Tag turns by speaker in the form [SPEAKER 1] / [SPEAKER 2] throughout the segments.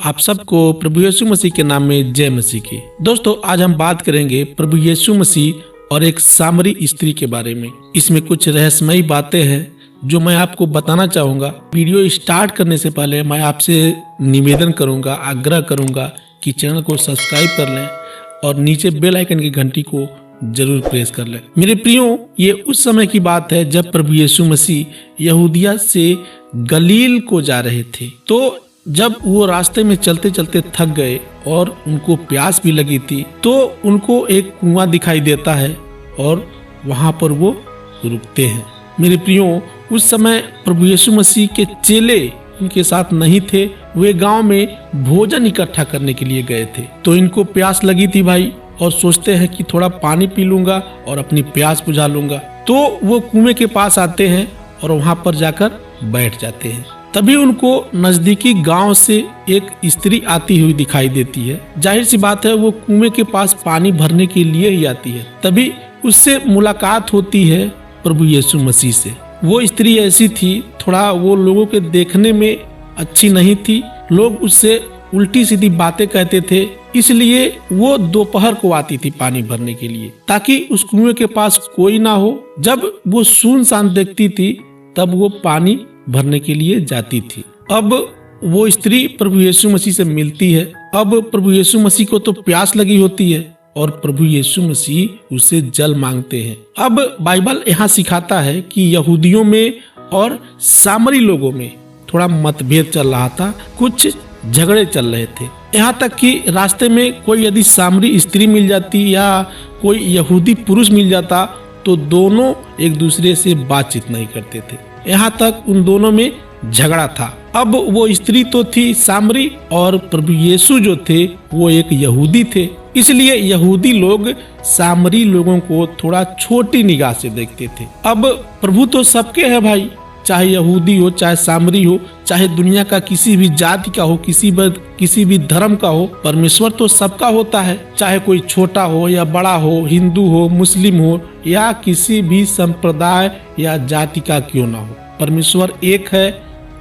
[SPEAKER 1] आप सबको प्रभु यीशु मसीह के नाम में जय मसीह की। दोस्तों, आज हम बात करेंगे प्रभु यीशु मसीह और एक सामरी स्त्री के बारे में। इसमें कुछ रहस्यमयी बातें हैं जो मैं आपको बताना चाहूंगा। वीडियो स्टार्ट करने से पहले मैं आपसे निवेदन करूंगा, आग्रह करूंगा कि चैनल को सब्सक्राइब कर लें और नीचे बेल आइकन की घंटी को जरूर प्रेस कर लें। मेरे प्रियो, ये उस समय की बात है जब प्रभु यीशु मसीह यहूदिया से गलील को जा रहे थे। तो जब वो रास्ते में चलते चलते थक गए और उनको प्यास भी लगी थी, तो उनको एक कुआं दिखाई देता है और वहां पर वो रुकते हैं। मेरे प्रियो, उस समय प्रभु यीशु मसीह के चेले उनके साथ नहीं थे। वे गांव में भोजन इकट्ठा करने के लिए गए थे। तो इनको प्यास लगी थी भाई, और सोचते हैं कि थोड़ा पानी पी लूंगा और अपनी प्यास बुझा लूंगा। तो वो कुएं के पास आते हैं और वहां पर जाकर बैठ जाते हैं। तभी उनको नजदीकी गांव से एक स्त्री आती हुई दिखाई देती है। जाहिर सी बात है, वो कुएं के पास पानी भरने के लिए ही आती है। तभी उससे मुलाकात होती है प्रभु यीशु मसीह से। वो स्त्री ऐसी थी, थोड़ा वो लोगों के देखने में अच्छी नहीं थी। लोग उससे उल्टी सीधी बातें कहते थे, इसलिए वो दोपहर को आती थी पानी भरने के लिए, ताकि उस कुएं के पास कोई ना हो। जब वो सुनसान देखती थी तब वो पानी भरने के लिए जाती थी। अब वो स्त्री प्रभु यीशु मसीह से मिलती है। अब प्रभु यीशु मसीह को तो प्यास लगी होती है और प्रभु यीशु मसीह उससे जल मांगते हैं। अब बाइबल यहाँ सिखाता है कि यहूदियों में और सामरी लोगों में थोड़ा मतभेद चल रहा था, कुछ झगड़े चल रहे थे। यहाँ तक कि रास्ते में कोई यदि सामरी स्त्री मिल जाती या कोई यहूदी पुरुष मिल जाता तो दोनों एक दूसरे से बातचीत नहीं करते थे। यहाँ तक उन दोनों में झगड़ा था। अब वो स्त्री तो थी सामरी और प्रभु यीशु जो थे वो एक यहूदी थे, इसलिए यहूदी लोग सामरी लोगों को थोड़ा छोटी निगाह से देखते थे। अब प्रभु तो सबके है भाई, चाहे यहूदी हो, चाहे सामरी हो, चाहे दुनिया का किसी भी जाति का हो, किसी भी धर्म का हो, परमेश्वर तो सबका होता है। चाहे कोई छोटा हो या बड़ा हो, हिंदू हो, मुस्लिम हो या किसी भी संप्रदाय या जाति का क्यों ना हो, परमेश्वर एक है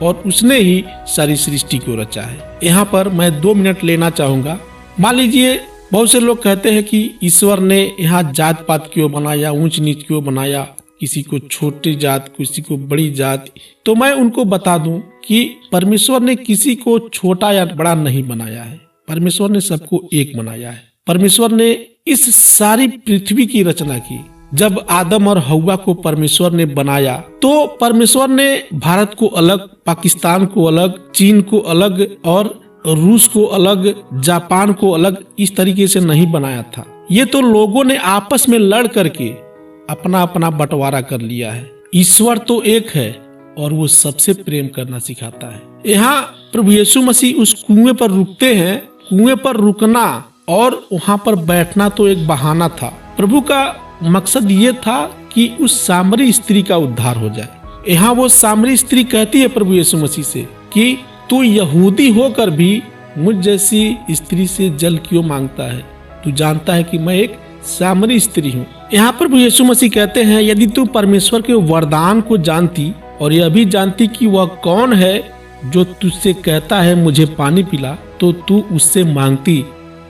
[SPEAKER 1] और उसने ही सारी सृष्टि को रचा है। यहाँ पर मैं 2 मिनट लेना चाहूंगा। मान लीजिए बहुत से लोग कहते हैं कि ईश्वर ने यहाँ जात पात क्यों बनाया, ऊंच नीच क्यों बनाया, किसी को छोटी जात, किसी को बड़ी जात। तो मैं उनको बता दूं कि परमेश्वर ने किसी को छोटा या बड़ा नहीं बनाया है। परमेश्वर ने सबको एक बनाया है। परमेश्वर ने इस सारी पृथ्वी की रचना की। जब आदम और हव्वा को परमेश्वर ने बनाया तो परमेश्वर ने भारत को अलग, पाकिस्तान को अलग, चीन को अलग और रूस को अलग, जापान को अलग इस तरीके से नहीं बनाया था। ये तो लोगों ने आपस में लड़ करके अपना अपना बंटवारा कर लिया है। ईश्वर तो एक है और वो सबसे प्रेम करना सिखाता है। यहाँ प्रभु यीशु मसीह उस कुएं पर रुकते हैं। कुएं पर रुकना और वहां पर बैठना तो एक बहाना था। प्रभु का मकसद ये था कि उस सामरी स्त्री का उद्धार हो जाए। यहाँ वो सामरी स्त्री कहती है प्रभु यीशु मसीह से कि तू यहूदी होकर भी मुझ जैसी स्त्री से जल क्यों मांगता है? तू जानता है कि मैं एक सामरी स्त्री हूँ। यहाँ प्रभु यीशु मसीह कहते हैं, यदि तू परमेश्वर के वरदान को जानती और यह भी जानती कि वह कौन है जो तुझसे कहता है मुझे पानी पिला, तो तू उससे मांगती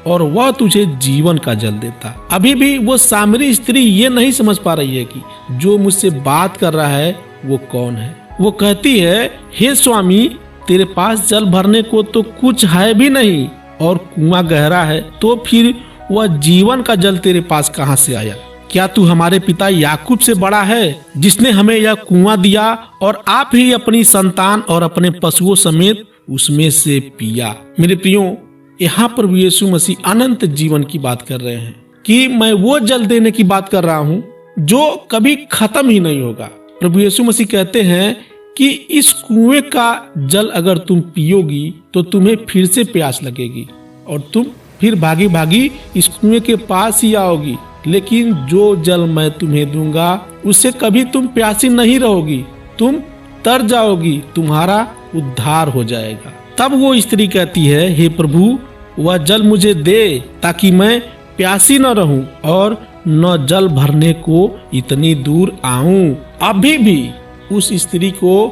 [SPEAKER 1] और वह तुझे जीवन का जल देता। अभी भी वो सामरी स्त्री ये नहीं समझ पा रही है कि जो मुझसे बात कर रहा है वो कौन है। वो कहती है, हे स्वामी, तेरे पास जल भरने को तो कुछ है भी नहीं और कुआं गहरा है, तो फिर वह जीवन का जल तेरे पास कहां से आया? क्या तू हमारे पिता याकूब से बड़ा है, जिसने हमें यह कुआं दिया और आप ही अपनी संतान और अपने पशुओं समेत उसमें से पिया? मेरे प्रियो, यहाँ प्रभु यीशु मसीह अनंत जीवन की बात कर रहे हैं कि मैं वो जल देने की बात कर रहा हूँ जो कभी खत्म ही नहीं होगा। प्रभु यीशु मसीह कहते हैं कि इस कुएं का जल अगर तुम पियोगी तो तुम्हें फिर से प्यास लगेगी और तुम फिर भागी भागी इस कुएं के पास ही आओगी, लेकिन जो जल मैं तुम्हें दूंगा उससे कभी तुम प्यासी नहीं रहोगी, तुम तर जाओगी, तुम्हारा उद्धार हो जाएगा। तब वो स्त्री कहती है, हे प्रभु, वह जल मुझे दे ताकि मैं प्यासी न रहूं और न जल भरने को इतनी दूर आऊं। अभी भी उस स्त्री को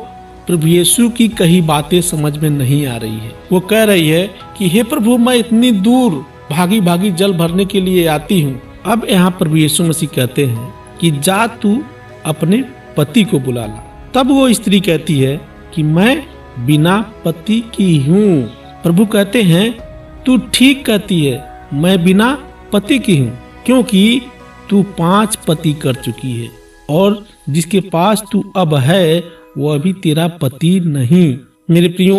[SPEAKER 1] प्रभु यीशु की कही बातें समझ में नहीं आ रही है। वो कह रही है, कि हे प्रभु, मैं इतनी दूर भागी भागी जल भरने के लिए आती हूँ। अब यहाँ प्रभु यीशु मसीह कहते हैं कि जा तू अपने पति को बुला ला। तब वो स्त्री कहती है कि मैं बिना पति की हूँ। प्रभु कहते हैं तू ठीक कहती है, मैं बिना पति की हूँ, क्योंकि तू 5 पति कर चुकी है और जिसके पास तू अब है वो अभी तेरा पति नहीं। मेरे प्रियो,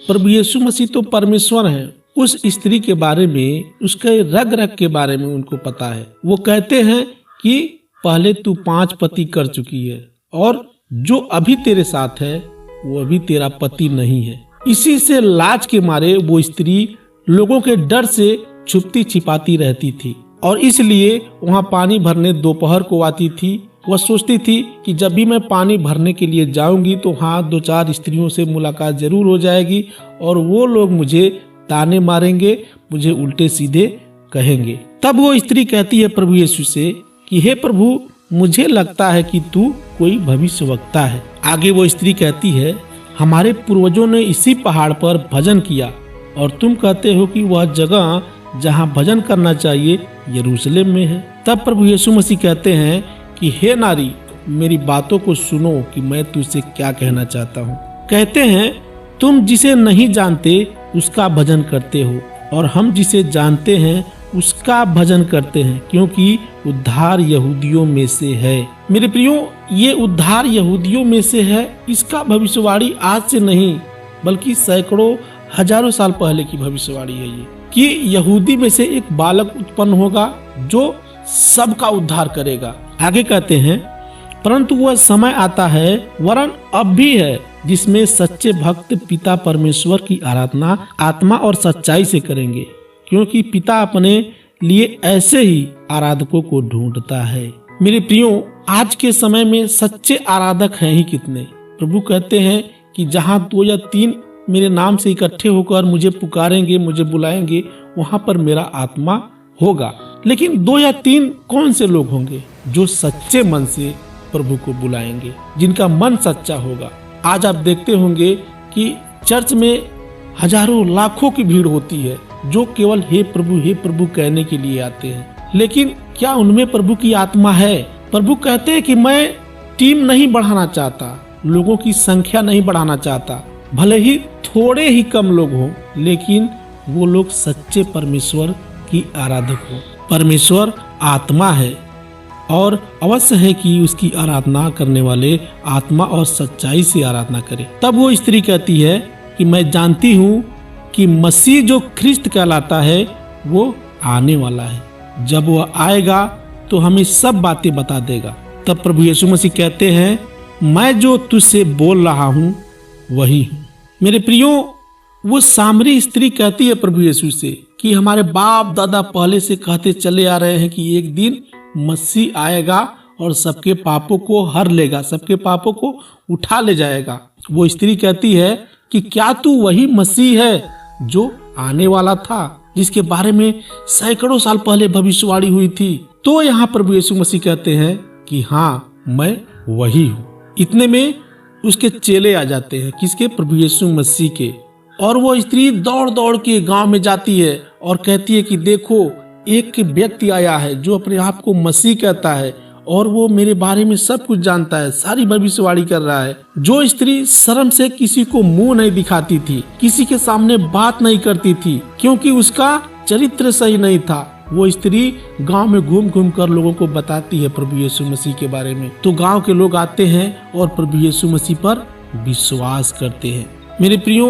[SPEAKER 1] प्रभु यीशु मसीह तो परमेश्वर है। उस स्त्री के बारे में, उसके रग रग के बारे में उनको पता है। वो कहते हैं कि पहले तू 5 पति कर चुकी है और जो अभी तेरे साथ है वो अभी तेरा पति नहीं है। इसी से लाज के मारे वो स्त्री लोगों के डर से छुपती छिपाती रहती थी और इसलिए वहाँ पानी भरने दोपहर को आती थी। वह सोचती थी कि जब भी मैं पानी भरने के लिए जाऊंगी तो हाँ 2-4 स्त्रियों से मुलाकात जरूर हो जाएगी और वो लोग मुझे ताने मारेंगे, मुझे उल्टे सीधे कहेंगे। तब वो स्त्री कहती है प्रभु यीशु से कि हे प्रभु, मुझे लगता है कि तू कोई भविष्यवक्ता है। आगे वो स्त्री कहती है, हमारे पूर्वजों ने इसी पहाड़ पर भजन किया और तुम कहते हो कि वह जगह जहाँ भजन करना चाहिए यरूशलेम में है। तब प्रभु यीशु मसीह कहते हैं कि हे नारी, मेरी बातों को सुनो कि मैं तुझसे क्या कहना चाहता हूँ। कहते हैं तुम जिसे नहीं जानते उसका भजन करते हो और हम जिसे जानते हैं उसका भजन करते हैं, क्योंकि उद्धार यहूदियों में से है। मेरे प्रियो, ये उद्धार यहूदियों में से है, इसका भविष्यवाणी आज से नहीं बल्कि सैकड़ों हजारों साल पहले की भविष्यवाणी है ये, कि यहूदी में से एक बालक उत्पन्न होगा जो सबका उद्धार करेगा। आगे कहते हैं, परंतु वह समय आता है, वरन अब भी है, जिसमें सच्चे भक्त पिता परमेश्वर की आराधना आत्मा और सच्चाई से करेंगे, क्योंकि पिता अपने लिए ऐसे ही आराधकों को ढूंढता है। मेरे प्रियो, आज के समय में सच्चे आराधक हैं ही कितने। प्रभु कहते हैं कि जहाँ 2 या 3 मेरे नाम से इकट्ठे होकर मुझे पुकारेंगे, मुझे बुलाएंगे, वहाँ पर मेरा आत्मा होगा। लेकिन 2 या 3 कौन से लोग होंगे जो सच्चे मन से प्रभु को बुलाएंगे, जिनका मन सच्चा होगा। आज आप देखते होंगे कि चर्च में हजारों लाखों की भीड़ होती है जो केवल हे प्रभु कहने के लिए आते हैं, लेकिन क्या उनमें प्रभु की आत्मा है? प्रभु कहते हैं कि मैं टीम नहीं बढ़ाना चाहता, लोगों की संख्या नहीं बढ़ाना चाहता, भले ही थोड़े ही कम लोग हों, लेकिन वो लोग सच्चे परमेश्वर की आराधक हो। परमेश्वर आत्मा है और अवश्य है कि उसकी आराधना करने वाले आत्मा और सच्चाई से आराधना करें। तब वो स्त्री कहती है कि मैं जानती हूँ कि मसीह जो ख्रिस्त कहलाता है वो आने वाला है। जब वह आएगा तो हमें सब बातें बता देगा। तब प्रभु यीशु मसीह कहते हैं, मैं जो तुझसे बोल रहा हूँ वही हूँ। मेरे प्रियो, वो सामरी स्त्री कहती है प्रभु यीशु से कि हमारे बाप दादा पहले से कहते चले आ रहे हैं कि एक दिन मसीह आएगा और सबके पापों को हर लेगा, सबके पापों को उठा ले जाएगा। वो स्त्री कहती है कि क्या तू वही मसीह है जो आने वाला था, जिसके बारे में सैकड़ों साल पहले भविष्यवाणी हुई थी? तो यहाँ प्रभु यीशु मसीह कहते हैं कि हाँ, मैं वही हूँ। इतने में उसके चेले आ जाते हैं। किसके? प्रभु यीशु मसीह के। और वो स्त्री दौड़ दौड़ के गांव में जाती है और कहती है कि देखो, एक व्यक्ति आया है जो अपने आप को मसीह कहता है और वो मेरे बारे में सब कुछ जानता है, सारी भविष्यवाणी कर रहा है। जो स्त्री शर्म से किसी को मुंह नहीं दिखाती थी, किसी के सामने बात नहीं करती थी, क्योंकि उसका चरित्र सही नहीं था, वो स्त्री गांव में घूम घूम कर लोगों को बताती है प्रभु यीशु मसीह के बारे में। तो गांव के लोग आते हैं और प्रभु यीशु मसीह पर विश्वास करते हैं। मेरे प्रियो,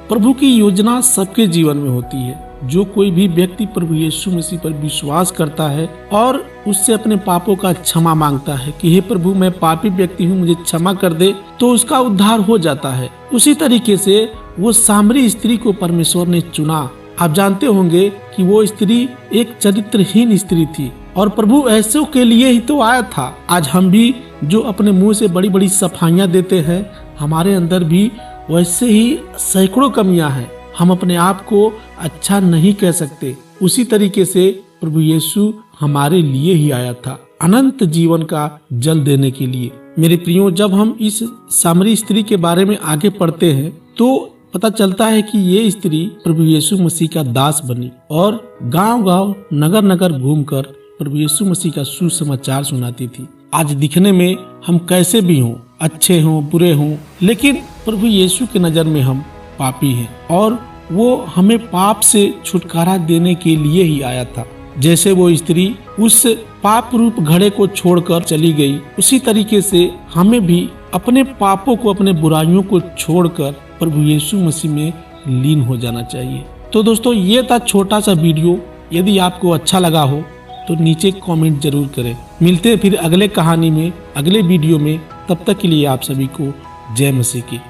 [SPEAKER 1] प्रभु की योजना सबके जीवन में होती है। जो कोई भी व्यक्ति प्रभु यीशु मसीह पर विश्वास करता है और उससे अपने पापों का क्षमा मांगता है कि हे प्रभु, मैं पापी व्यक्ति हूँ, मुझे क्षमा कर दे, तो उसका उद्धार हो जाता है। उसी तरीके से वो सामरी स्त्री को परमेश्वर ने चुना। आप जानते होंगे कि वो स्त्री एक चरित्रहीन स्त्री थी और प्रभु ऐसों के लिए ही तो आया था। आज हम भी जो अपने मुंह से बड़ी बड़ी सफाइयाँ देते हैं, हमारे अंदर भी वैसे ही सैकड़ों कमियां हैं। हम अपने आप को अच्छा नहीं कह सकते। उसी तरीके से प्रभु यीशु हमारे लिए ही आया था, अनंत जीवन का जल देने के लिए। मेरे प्रियो, जब हम इस सामरी स्त्री के बारे में आगे पढ़ते हैं तो पता चलता है कि ये स्त्री प्रभु यीशु मसीह का दास बनी और गांव-गांव, नगर-नगर घूमकर प्रभु यीशु मसीह का सुसमाचार सुनाती थी। आज दिखने में हम कैसे भी हों, अच्छे हों, बुरे हों, लेकिन प्रभु यीशु की नजर में हम पापी हैं और वो हमें पाप से छुटकारा देने के लिए ही आया था। जैसे वो स्त्री उस पाप रूप घड़े को छोड़कर चली गई, उसी तरीके से हमें भी अपने पापों को, अपने बुराइयों को छोड़कर प्रभु यीशु मसीह में लीन हो जाना चाहिए। तो दोस्तों, ये था छोटा सा वीडियो। यदि आपको अच्छा लगा हो तो नीचे कमेंट जरूर करें। मिलते हैं फिर अगले कहानी में, अगले वीडियो में। तब तक के लिए आप सभी को जय मसीह की।